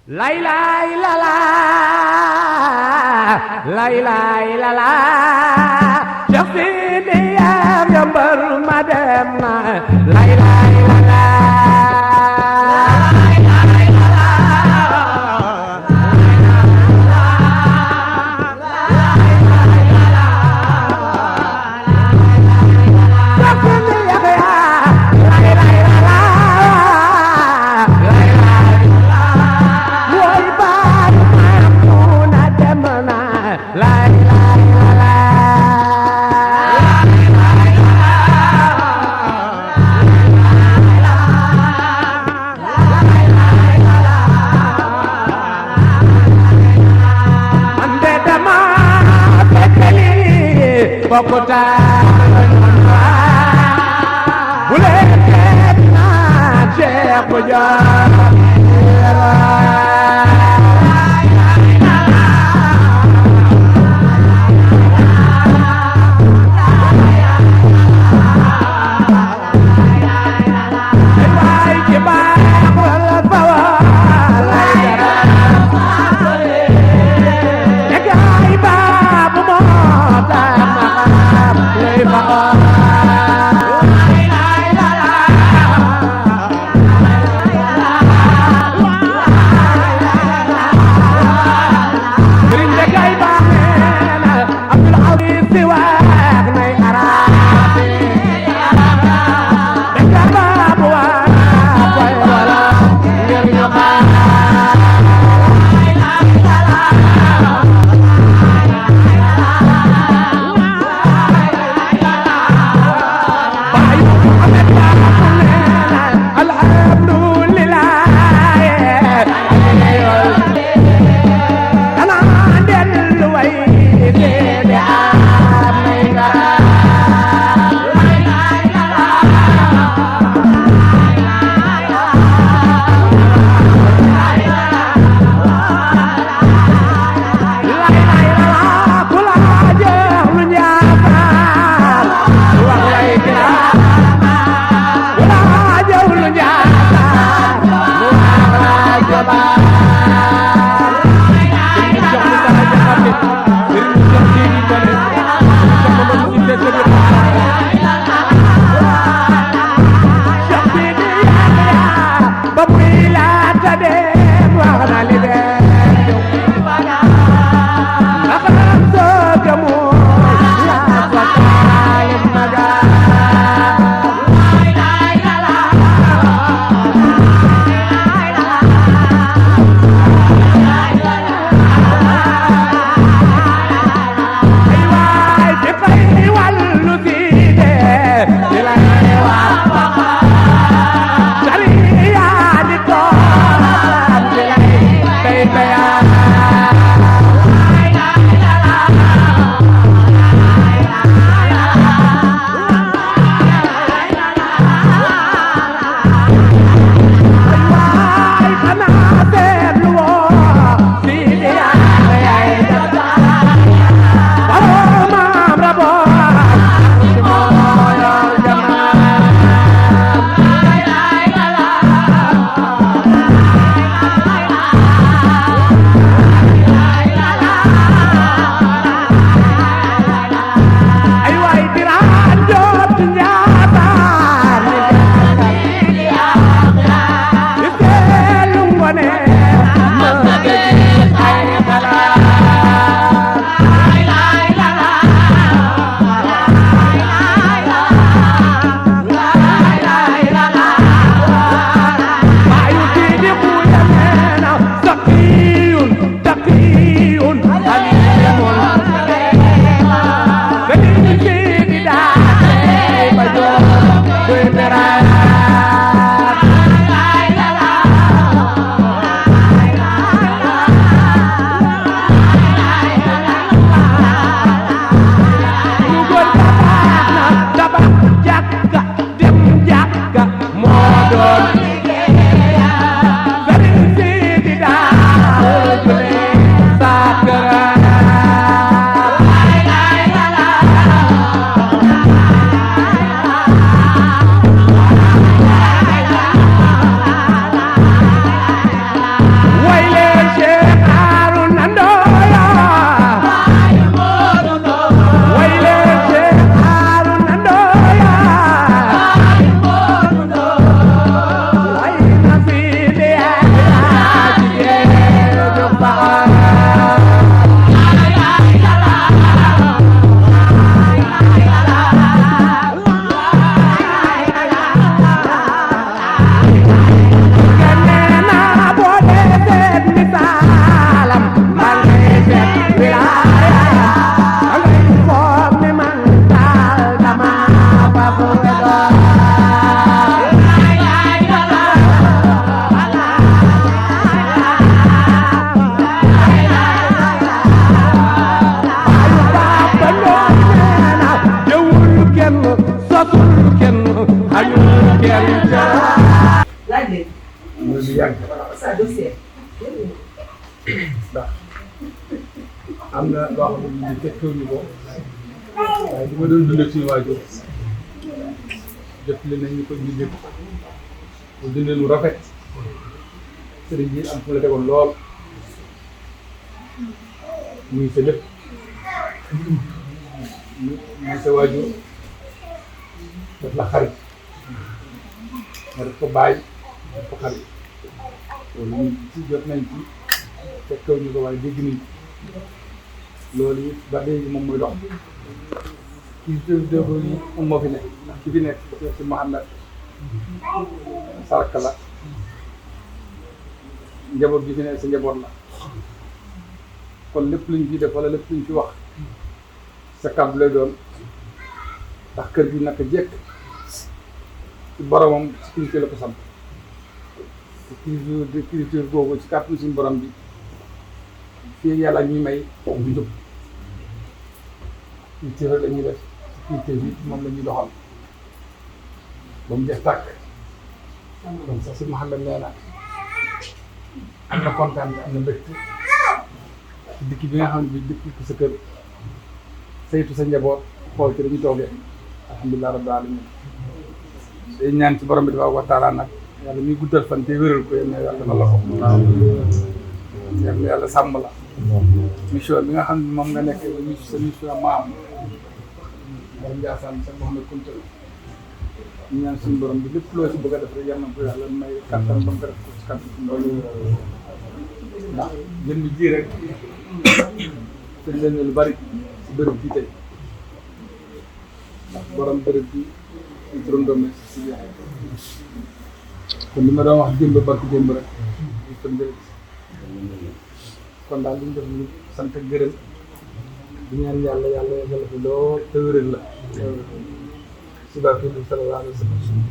lay lay la la lay lay la la Cheikh Sidi ya mbër ma dem na lay lay la la Bokota bule na Cheikh Bodian ndax am na loo xam ne fekkee ñu ko waaye li ma doon dundee suñu waajur jot nañ ñu ko dundee mu dundee lu rafet sëriñ bi am fu la tegoon lool muy sa lépp muy sa waajur daf la xarit nga def ko bàyyi def ko xarit loolu ñun ci jot nañ ci fekkew ñu ko waaye dégg nañ loolu it ba léegi moom muy dox kii dégg yi moom moo fi nekk ndax ki fi nekk si Mouhamed Sarka la njaboot gi fi nekk sa njaboot la kon lépp luñ fi def wala lépp luñ fi wax sa kàddu lay doon ndax kër gi naka jekk ci boromam ci kilifte la ko sant te kilifte googu ci kàttan suñu borom bi fii yàlla ñuy may du jóg kilifte rek la ñuy def kilifte bi moom la ñuy doxal ba mu jeex tàkk kon sax si Mouhamed nee na am na kontaan am na mbégte ci dikk bi nga xam ne bi dikk ko sa kër saytu sa njaboot xool ci dañu toogee alhamdulilah rabbil alamin day ñaan ci borom bi tabaaraka wa taala nag yàlla muy guddal fan te wéral ko yéen yàlla dafa la ko yàlla sàmm la mission bi nga xam ne moom nga nekk sa mission maam borom Ndiassane sa Mouhamed Kounta ñu ñaan suñu borom bi lépp loo si bëgg a def rek yàlla na ko yàlla may kattan ba nga def ko ci kattan loolu ndax jën bi ji rek sëñ leen lu bari si bërëb bi tey ndax borom bërëb bi ñu turandoom si kon li ma doon wax démb barki démb rek ñu tëmbee kon daal li ñu def ñu sant ak gërëm di ñaan yàlla yàlla yàlla fi lool te wéral la si barke bi sallallahu alayhi wa sallam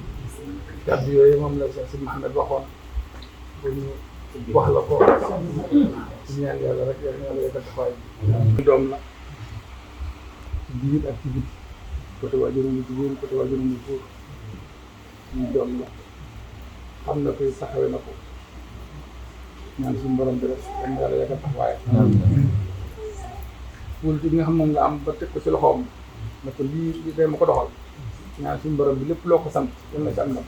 kàddu yooyu moom la si Mouhamed waxoon pour ñu wax la ko di ñaan yàlla rek yàlla yàlla taxawaay bi doom la ci biir ak ci biti côté waajuram bu jigéen côté waajuram bu góor ñu doom la xam na koy taxawe na ko ñaan suñu borom bi rek yàlla yàlla taxawaay politique bi nga xam moom la am ba teg ko ci loxoom na ko lii day ma ko doxal ñaan suñu borom bi lépp loo ko sant yal na ci am na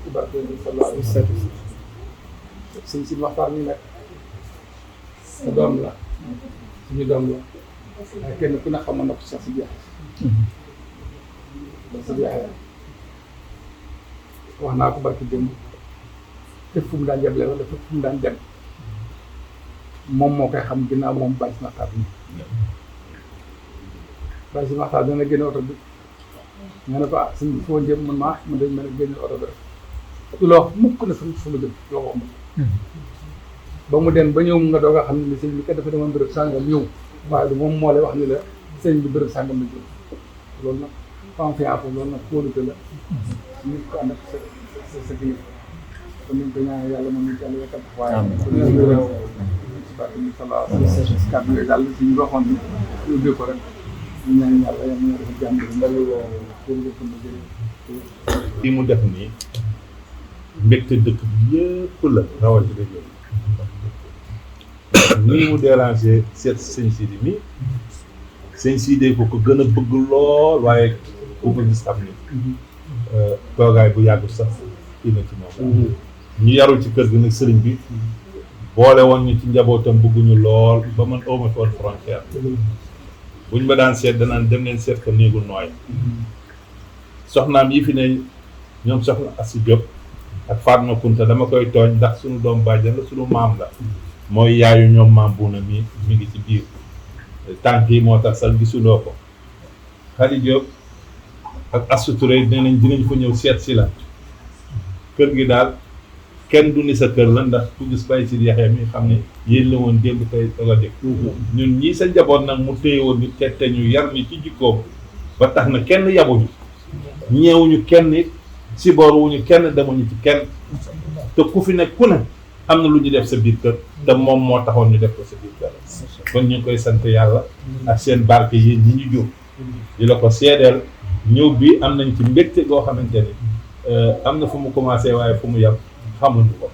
ci barke bi sallallahu alayhi wa sallam si waxtaan ñu nekk sa doom la suñu doom la waaye kenn ku ne xamoon na ko sax si jeexe si jeexe wax naa ko barki démb fépp fu mu daan jable wala fépp fu mu daan dem moom moo koy xam ginnaaw moom bàyyi si maxtaar bi bàyyi si maxtaar dana génne oto bi nga ne ko ah suñ foo jëm man maa man dañ mën a génne oto bi rek du la wax mukk na fu ma jëm loo ko xamul ba mu dem ba ñëw nga doog a xam ne sëñ bi kat dafa demoon bërëb sàngam ñëw waaye du moom moo lay wax ni la sëñ bi bërëb sàngam la jëm loolu nag confiance loolu nag kóolute la nit ko ànd ak sa kii kon nañ ko ñaan yàlla moom it yàlla yekkat waaye si barke bi sallallahu alayhi wa sallam kàddu yooyu daal suñu waxoon ni ñu ubbee ko rek ñu ñaan yàlla yàlla ñu dafa jàmm ndax lii mu def nii mbégte dëkk bi yëpp la rawatina région bi nii mu déranger seet sëñ Sidi mi sëñ Sidi ko gën a bëgg lool waaye ku ko gis xam ni toogaay bu yàgg sax kii na ci moom ñu yarul ci kër gi nag sëriñ bi boole woon ñu ci njabootam bëgguñu lool ba man awma fi woon frontière buñ ma daan seet danaan dem leen seet ko néegu nooy soxnaam yi fi ne ñoom soxna Assi Diop ak Fatma Kunta dama koy tooñ ndax suñu doom bàjjan la suñu maam la mooy yaayu ñoom maam buuna mi ngi ci biir tànk yi moo tax sax gisuloo ko Khady Diop ak Assou Touré dinañ fa ñëw seet si la kër gi daal kenn du ni sa kër la ndax ku gis bàyyi si yaxee mi xam ne yéen la woon démb tey danga dégg ñun ñii sa njaboot nag mu téye woon ñu tette ñu yar ni ci jikkoom ba tax na kenn yabuñu ñeewuñu kenn it si booruwuñu kenn demuñu ci kenn te ku fi nekk ku ne am na lu ñu def sa biir kër te moom moo taxoon ñu def ko sa biir kër kon ñu ngi koy sant yàlla ak seen barke yéen ñi ñu jur di la ko seedeel ñëw bi am nañ ci mbégte goo xamante ni am na fu mu commencé waaye fu mu yem xamuñu ko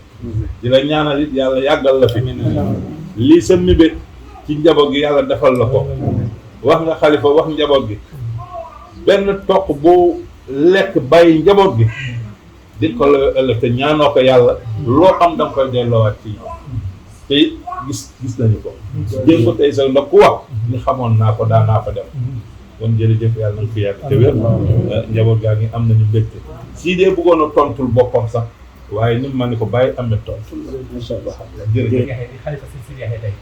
di la ñaanal it yàlla yàggal la fi lii sa mébét ci njaboot gi yàlla defal la ko wax nga xalifa wax njaboot gi benn toq boo lekk bàyyi njaboot gi di ko la ëllëg te ñaanoo ko yàlla loo am da nga koy delloowaat ci te gis nañu ko jéem ko tey sax ndax ku wax ni xamoon naa ko daan naa fa dem kon jërëjëf yàlla na nga fi yàgg te wér njaboot gaa ngi am nañu mbégte sii dee bëggoon a tontul boppam sax waaye ni ma ne ko bàyyi am na tontu incha allah jërëjëf xalifa si yaxee tey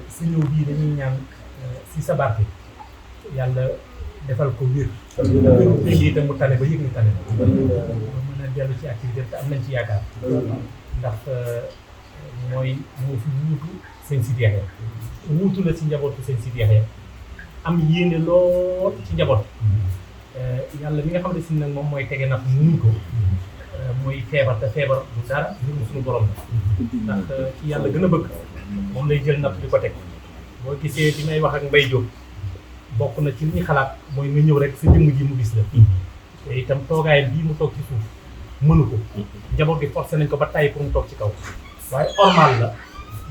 si ñëw bii dañuy ñaan si sa barke yàlla defal ko wér lii itam mu tane ba yëg ni tane ba mën a dellu ci activité te am nañ ci yaakaar ndax mooy moo fi wuutu seen si yaxee wuutu la si njabootu seen si yaxee am yéene lool ci njaboot yàlla mi nga xam ne si nag moom mooy tege nag nuñ ko mooy feebar te feebar du dara mbirum suñu borom la ndax ci yàlla gën a bëgg moom lay jël natt di ko teg boo gisee di may wax ak Mbaye Diop bokk na ci li xalaat mooy nga ñëw rek sa jëmm ji mu gis la te itam toogaayam bii mu toog ci suuf mënu ko njaboot gi forcé nañ ko ba tàyyi pour mu toog ci kaw waaye ormal la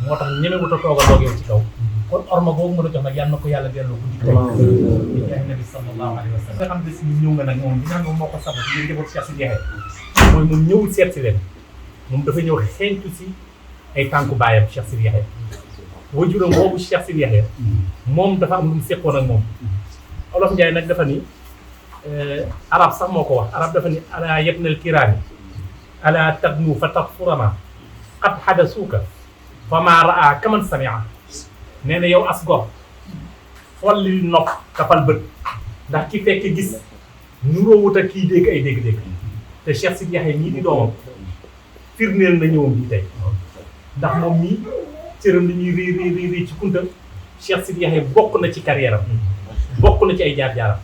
moo tax ñemewut a toog a toog yow ci kaw kon orma boobu mën a jox nag yàlla na ko yàlla delloo guddi tey di jaay nabi sallallahu alayhi wa sallam nga xam ne si ñëw nga nag moom dinaa moom moo ko sabab yéen njaboot Cheikh Sidi Yaxya mooy moom ñëwul seet si leen moom dafa ñëw xeeñtu si ay tànku baayam Cheikh Sidi Yaxya wajuram boobu Cheikh Sidi Yaxya moom dafa am lu mu seqoon ak moom Olof Njaay nag dafa ni arab sax moo ko wax arab dafa ni ala yabnal kiraami ala tadnu fa tagfurama qad xadasuuka fa maa raa kaman samia nee na yow as gor folli nopp kafal bët ndax ki fekk gis nuróowut ak kii dégg ay dégg-dégg te Cheikh Sidi Yaxya mii di doomam firndeel na ñëwam bii tey ndax moom mii cëram li ñuy réy ci kunta Cheikh Sidi Yaxya bokk na ci carrière am bokk na ci ay jaar-jaaram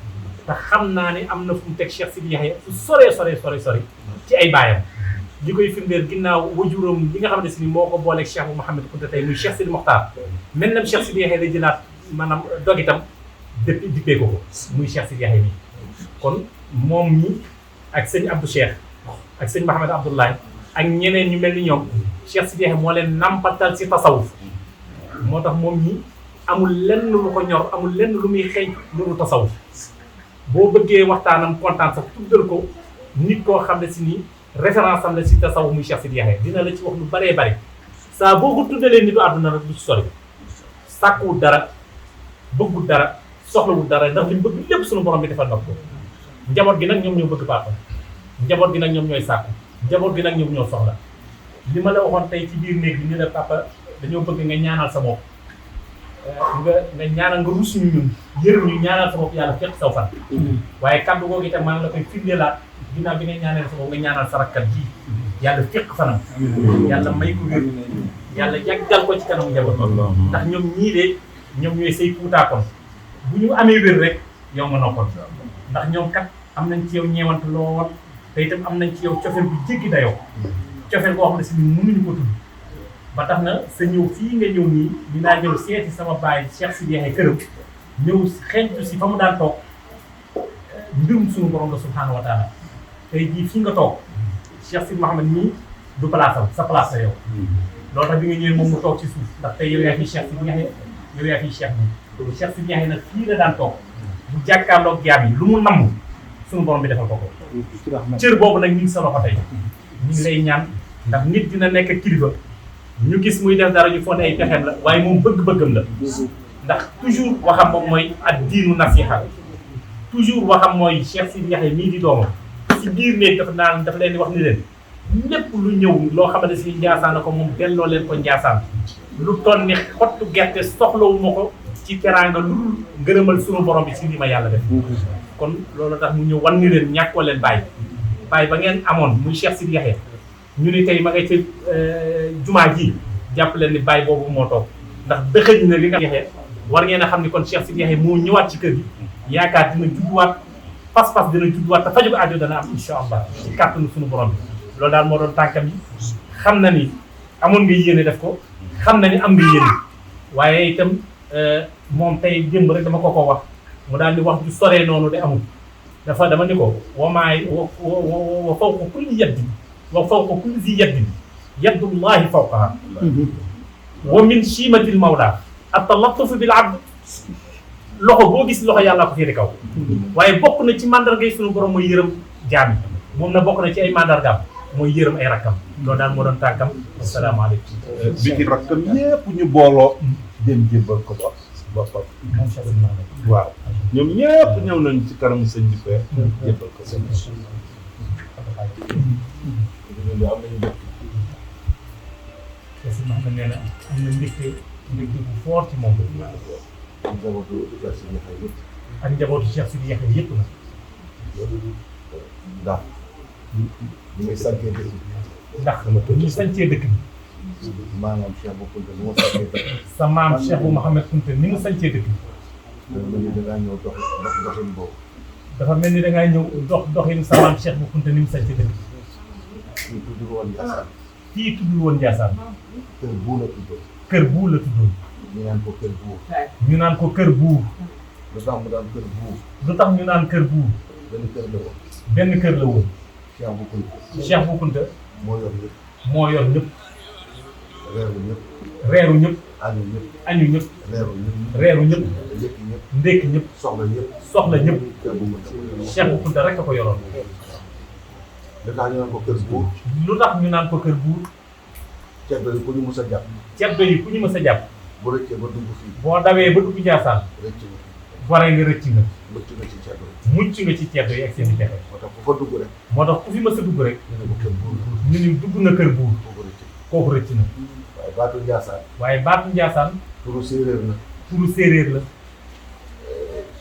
te xam naa ne am na fu mu teg Cheikh Sidi Yaxya fu sori ci ay baayam li koy firndeel ginnaaw wajuram li nga xam ne si ni moo ko booleeg Cheikh bu Mouhamed Kunta tey muy Cheikh Sidi Mokhtar mel nam Cheikh Sidi Yaxya la jëlaat maanaam dog itam depuis dippee ko muy Cheikh Sidi Yaxya mi kon moom ñi ak sëñ Abdou Cheikh ak sëñ Mouhamed Abdoulaye ak ñeneen ñu mel ni ñoom Cheikh Sidi Yaxya moo leen nampatal si tasawuf moo tax moom ñi amul lenn lu ko ñor amul lenn lu muy xeeñ lu tasawuf boo bëggee waxtaanam kontaan sax tuddal ko nit koo xam ne si nii référence am la si tasawuf muy Cheikh Sidi Yaxya dina la ci wax lu baree bari saa boo ko tuddalee nitu àdduna rek du ci sori sàkkuwul dara bëggul dara soxlawul dara ndax li mu bëgg lépp suñu borom bi defal na ko njaboot gi nag ñoom ñoo bëgg paapam njaboot gi nag ñoom ñooy sàkku njaboot gi nag ñoom ñoo soxla li ma la waxoon tey ci biir néeg bi ni la papa dañoo bëgg nga ñaanal sa bopp nga ñaanal nga rus ñu ñun yërëm ñu ñaanal sa bopp yàlla fekk saw fan waaye kàddu googu itam maa ngi la koy firndeelaat ginnaaw bi nga ñaanal sa bopp nga ñaanal sa rakkat ji yàlla fekk fanam yàlla may ko wér yàlla yàggal ko ci kanam njaboot ndax ñoom ñii de ñoom ñooy say puutaakoon bu ñu amee wér rek yow nga noppoon ndax ñoom kat am nañ ci yow ñeewant lool te itam am nañ ci yow cofeel bu jéggi dayoo cofeel boo xam ne si ni mënuñu ko tudd ba tax na sa ñëw fii nga ñëw nii dinaa ñëw seeti sama baay Cheikh Sidi Yaxya këram ñëw xeeñtu si fa mu daan toog mbirum suñu borom la subhanahu wa taala tey jii fii nga toog Cheikh Sidi Mouhamed nii du place am sa place la yow loolu tax bi nga ñëwee moom mu toog ci suuf ndax tey yow yaa fi Cheikh Sidi Yaxya yow yaa fi Cheikh bi Cheikh Sidi Yaxya nag fii la daan toog bu jàkkaarloog jaam yi lu mu namm suñu borom bi defal ko cër boobu nag ñu ngi sa loxo tey ñu ngi lay ñaan ndax nit dina nekk kilifa ñu gis muy def dara ñu fonde ay pexeem la waaye moom bëgg-bëggam la ndax toujours waxam moom mooy ad diinu nasiha toujours waxam mooy Cheikh Sidi Yaxya mii di doomam si biir néeg dafa leen di wax ni leen lépp lu ñëw loo xamante si Njaasaan na ko moom delloo leen ko Njaasaan lu toll ni xottu gerte soxlawu ma ko ci teraanga lu ngërëmal sunu borom bi si li ma yàlla def kon loolu tax mu ñëw wan ni leen ñàkkoo leen bàyyi ba ngeen amoon muy Cheikh Sidi Yaxya ñu ni tey ma ngay ci jumaa ji jàpp leen ni bàyyi boobu moo toog ndax dëxëñ na li nga Yaxya war ngeen a xam ni kon Cheikh Sidi Yaxya moo ñëwaat ci kër gi yaakaar dina judduwaat pas-pas dina judduwaat te faju ko aajo dana am incha allah ci kàttanu suñu borom bi loolu daal moo doon tànkam yi xam na ni amoon nga yéene def ko xam na ni am nga yéene waaye itam moom tey démb rek dama ko wax mu daal di wax ju soree noonu de amul dama ni ko wamaay wa fawqa kulli yaddin wa fawqa kulli zi yaddin yadullahi fawqaha wa min chimatil mawla at-talattufu bil abd loxo boo gis loxo yàlla ko féete kaw waaye bokk na ci mandargay sunu borom mooy yërëm jaam moom na bokk na ci ay mandargaam mooy yërëm ay rakkam loolu daal moo doon tànkam asalaamaaleykum bi ki rakkam ñëpp ñu booloo dem jébbal ko boppam waaw ñoom ñëpp ñëw nañ ci kanamu sëñ bi fee jébbal ko sëñ bi si ma xam ne nee na am na mbégte bu fort ci moom ak njabootu Cheikh Sidi Yaxya yëpp na ndax ñu ngi sànkee dëkk bi ndax ñu sancee dëkk bi maanaam Cheikh bu Kounta ni mu sànkee dëkk bi sa maam Cheikh bu Mouhamed Kounta ni mu sancee dëkk bi dangaa ñëw doxin boobu dafa mel ni dangaa ñëw doxin sa maam Cheikh bu Kounta ni mu sancee dëkk bi fii tudd woon Ndiassane fii tudd woon Ndiassane kër buu la tuddoon kër buu la tuddoon ñu naan ko kër buur ñu naan ko kër buur lu tax mu daan kër buur lu tax ñu naan kër buur benn kër la woon benn kër la woon Cheikh bu Kounta Cheikh bu Kounta moo yor ñëpp moo yor ñëpp reeru ñëpp reeru ñëpp añu ñëpp añu ñëpp reeru ñëpp reeru ñëpp yëkki ñëpp ndékki ñëpp soxla ñëpp soxla ñëpp kër bu Kounta Cheikh bu Kounta rek a ko yoroon lu tax ñu naan ko kër buur lu tax ñu naan ko kër buur ceddo yi ku ñu mës a jàpp ceddo yi ku ñu mës a jàpp bu rëccee ba dugg fii boo dawee ba dugg Ndiassane rëcc nga waree nga rëcc nga mucc nga ci ceddo yi mucc nga ci ceddo yi ak seen i pexe moo tax ku fa dugg rek moo tax ku fi mës a dugg rek ñu ne ko kër buur la ñu ni dugg na kër buur kooku rëcc kooku rëcc na waaye baatu Ndiassane waaye baatu Ndiassane turu séeréer la turu séeréer la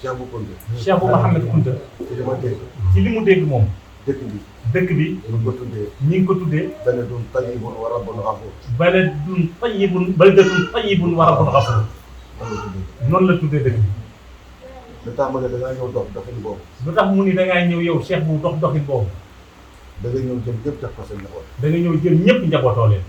Cheikh bu Kounta Cheikh bu Mouhamed Kounta ci li ma dégg ci li mu dégg moom dëkk bi dëkk bi ñu ko tuddee ñi ngi ko tuddee baladun tayyibun wa rabbun ghafuur baldatun tayyibun wa rabbun ghafuur noonu la tuddee dëkk bi lu tax ma ne da ngaa ñëw dox doxin boobu lu tax mu ni da ngaa ñëw yow Cheikh bu doxin boobu da nga ñëw jël ñëpp def ko sa njaboot da nga ñëw jël ñëpp njabootoo leen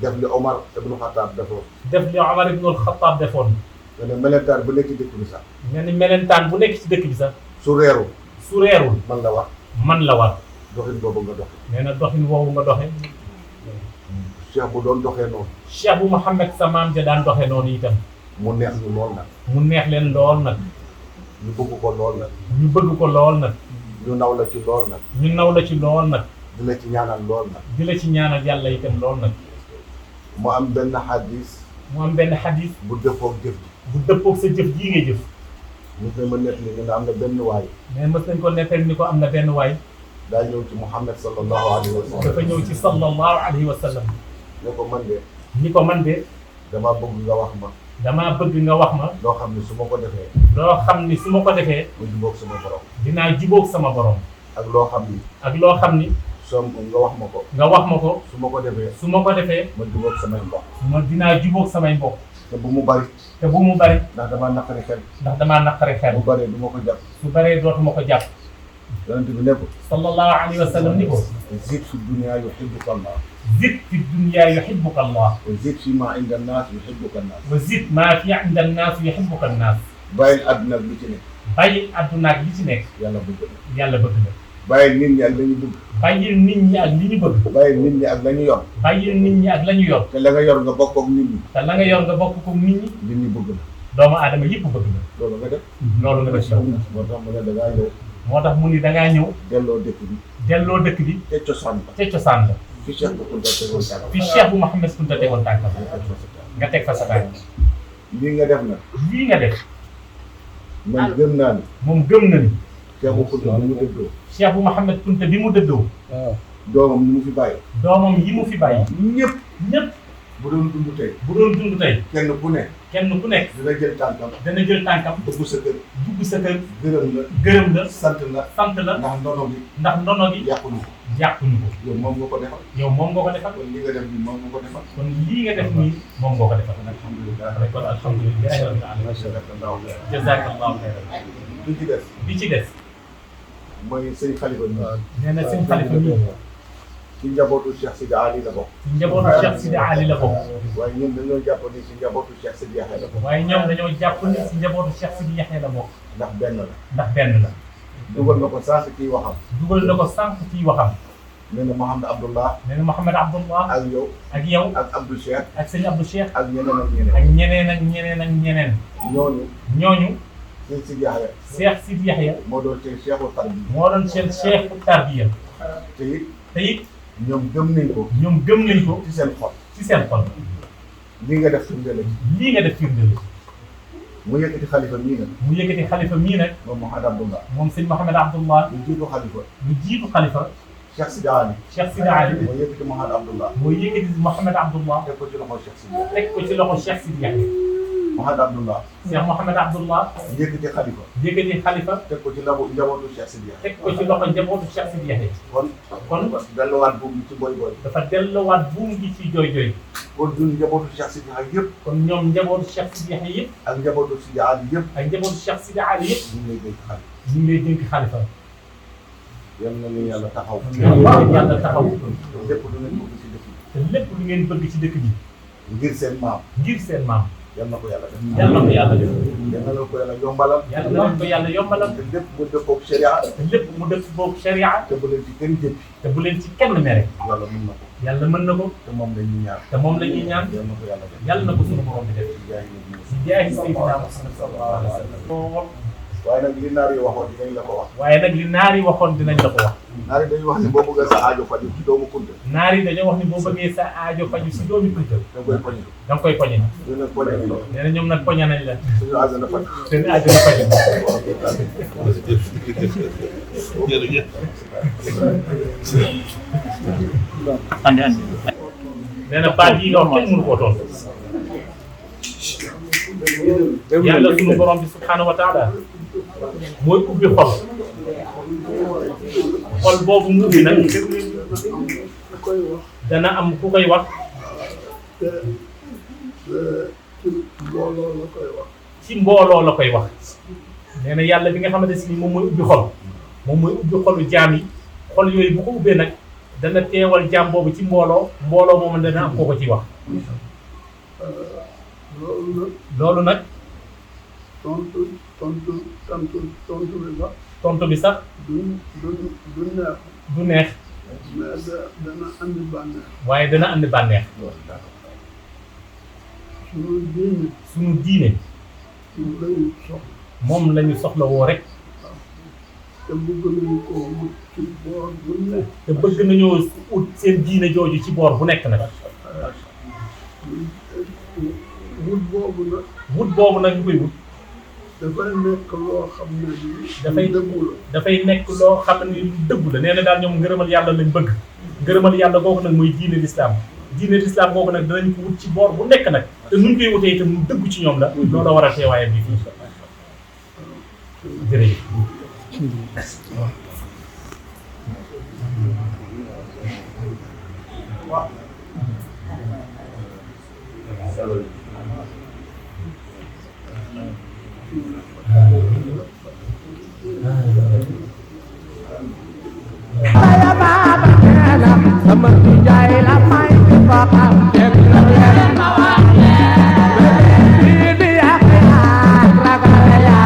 def li Omar ibnu Xattaab defoon def li Omar ibnu Xattaab defoon nga ne melentaan bu nekk ci dëkk bi sax nga ni melentaan bu nekk ci dëkk bi sax su reeru su reerul man la wax man la war doxin boobu nga dox nee na doxin woowu nga doxe Cheikh bu doon doxee noonu Cheikh bu Mouhamed sa maam ja daan doxe noonu itam mu neex ñu lool nag mu neex leen lool nag ñu bëgg ko lool nag ñu bëgg ko lool nag ñu naw la ci lool nag ñu naw la ci lool nag di la ci ñaanal lool nag di la ci ñaanal yàlla itam lool nag mu am benn xadis mu am benn xadis bu dëppoog jëf ji bu dëppoog sa jëf jii ngay jëf ñu koy ma nett li ñu ne am na benn waay mais mës nañ ko nettali ni ko am na benn waay daa ñëw ci Muhammad sallallahu alayhi wa sallam dafa ñëw ci sallallahu alayhi wa sallam ne ko man de ni ko man de dama bëgg nga wax ma damaa bëgg nga wax ma loo xam ne su ma ko defee loo xam ni su ma ko defee ma jubóog sama borom dinaa jubóog sama borom ak loo xam ni ak loo xam ni soo nga wax ma ko nga wax ma ko su ma ko defee su ma ko defee ma jubóog samay mbokk ma dinaa jubóog samay mbokk te bu mu bari te bu mu bari ndax damaa naqari xel ndax damaa naqare xel bu baree du ma ko jàpp su baree dootuma ko jàpp yonente bi ne ko sallallahu alayhi wa sallam ni ko zid fi dunia yuhibbuka allah zid fi dunya yuhibbuka allah wa zid fi ma inda annaas yuhibbuka annaas wa zid maa fi inda annaas yuhibbuka annaas bàyyil àdduna ak li ci nekk bàyyi àdduna ak li ci nekk yàlla bëgg na yàlla bëgg na bàyyil nit ñi ak la ñu bëgg bàyyil nit ñi ak li ñu bëgg bàyyil nit ñi ak la ñu yor bàyyil nit ñi ak la ñu yor te la nga yor nga bokk ak nit ñi te la nga yor nga bokk ko nit ñi nit ñi bëgg na doomu aadama yëpp bëgg na loolu nga def loolu nga def moo tax mu ne da ngaa ñëw moo tax mu ni da ngaa ñëw delloo dëkk bi delloo dëkk bi te cosaan ba te cosaan la fi Cheikh bu Kounta tegoon tànk fi Cheikh bu Mouhamed Kounta tegoon tànkam nga teg fa sa tànk lii nga def nag lii nga def man gëm naa ni moom gëm na ni Cheikh bu Kounta bi mu dëddoo Cheikh bu Mouhamed Kounta bi mu dëddoo doomam ni mu fi bàyyi doomam yi mu fi bàyyi ñëpp ñëpp bu doon dund tey bu doon dund tey kenn ku ne kenn ku nekk dina jël tànkam dana jël tànkam dugg sa kër dugg sa kër gërëm la gërëm la sant la sant la ndax ndono bi ndax ndono gi yàquñu ko yàquñu ko yow moom nga ko defal yow moom nga ko defal kon li nga def nii moom nga ko defal kon lii nga def nii moom nga ko defal alhamdulilah kon alhamdulilah rabbil alamin jazakallahu xayran li ci des bi ci des mooy sëñ Xalifa mi nee na seen xalifa mi ci njabootu Cheikh Sidi Ali la bokk ci njabootu Cheikh Sidi Ali la bokk waaye ñun dañoo jàpp ni ci njabootu Cheikh Sidi Yaxya la bokk waaye ñoom dañoo jàpp ni ci njabootu Cheikh Sidi Yaxya la bokk ndax benn la ndax benn la dugal na ko sànq ciy waxam dugal na ko sànq ciy waxam nee na Mouhamed Abdullah. nee na Mouhamed Abdullah. ak yow. ak yow. ak Abdou Cheikh. ak sëñ Abdou Cheikh. ak ñeneen ak ñeneen. ak ñeneen ak ñeneen ak ñeneen. ñooñu. sëñ Sidi Yaxya. Cheikh Sidi Yaxya. moo doon seen cheikhu tarbiya. moo doon seen cheikhu tarbiya. te it. ñoom gëm nañ ko. ci seen xol. lii nga def firnde la. mu yëkkati xalifa mii nag. moom Mouhamed Abdullah. moom sëñ Mouhamed Abdullah. lu jiitu xalifa. Cheikh Sidi Ali. moo yëkkati Mouhamed Abdullah. teg ko ci loxo Cheikh Sidi Yaxya. Mouhamed Abdullah. Cheikh Mouhamed Abdullah. yëkkati xalifa. teg ko ci loxo njabootu Cheikh Sidi Yaxya. kon delluwaat buum gi ci boy boy. dafa delluwaat buum gi ci jooy jooy. kon ñun njabootu Cheikh Sidi Yaxya yëpp. kon ñoom njabootu Cheikh Sidi Yaxya yëpp. ak njabootu Sidi Ali yëpp. ñu ngi lay dénk xalifa. yal na leen yàlla taxaw. lépp lu ngeen bëgg ci dëkk bi. ngir seen maam. yal na ko yàlla def. yal na ko yàlla yombalal. te lépp mu dëppoog sharia. te bu leen ci kenn mere. yàlla mën na ko. te moom la ñuy ñaan. yal na ko sunu borom bi def. ci jaahi Seydina Muhammad sallallahu alayhi wa sallam. waaye nag li naar yi waxoon dinañ la ko wax. naar yi dañuy wax ni boo bëggee sa aajo faju ci doomu kunta. naar yi dañoo wax ni boo bëggee sa aajo faju si doomu kunta. da nga koy poñe. nee na ñoom nag poñe nañ la. suñu aajo na faju. seen aajo na faju. jërëjëf. andi. nee na baat yi nga wax kenn mënu koo toon. yàlla sunu borom bi subhanahu wa taala mooy ubbi xol boobu mu ubbi nag dana am ku koy wax ci mbooloo la koy wax. nee na yàlla bi nga xamante si moom mooy ubbi xolu jaam yi. xol yooyu bu ko ubbee nag dana teewal jaam boobu ci mbooloo moomu dana am koo ko ciy wax. loolu nag tontu bi sax du neex waaye dana andi bànneex. sunu diine moom la ñu soxla woo rek. te bëgg nañoo ut seen diine jooju ci boor bu nekk nag. wut boobu nag ñu koy wut. dafay nekk loo xam ne dafay nekk loo xam ne lu dëggu la. nee na daal ñoom ngërëmal yàlla lañ bëgg. ngërëmal yàlla googu nag mooy diine l'islam. diine l'islam googu nag danañ ko wut ci boor bu nekk nag. te nuñ koy wutee itam mu dëggu ci ñoom la. loolu war a teewaayam bi fii. jërëjëf. Saya baba kena sama dijai la mai di kota Jember ini aku raga ya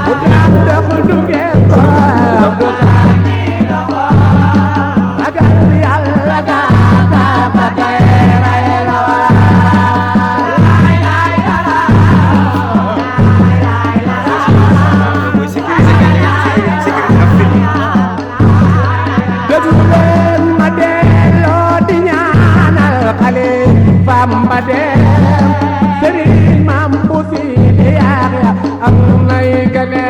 udah dulu gitu raga ya raga pakai Bamba dem Serigne Mambu Si Yaxya am nay gane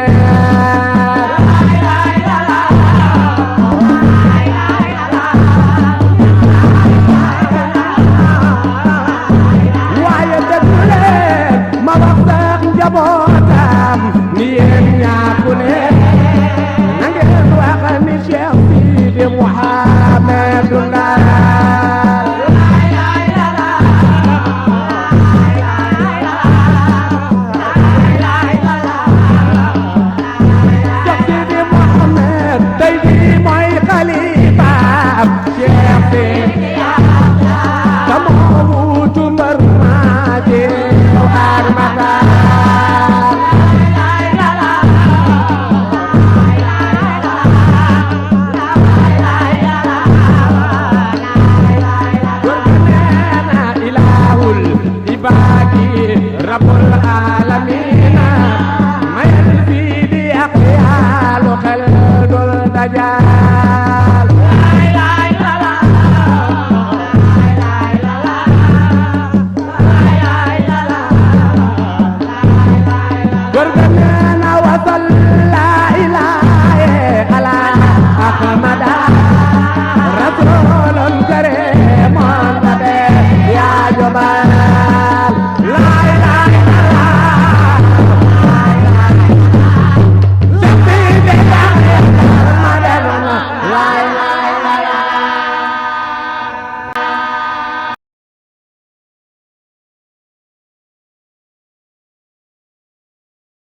waaye dëgg leen ma wax sax njabootam ni yéen ñaaku ne na ngeen wax ni Cheikh Sidi Mouhamadou Ndar ma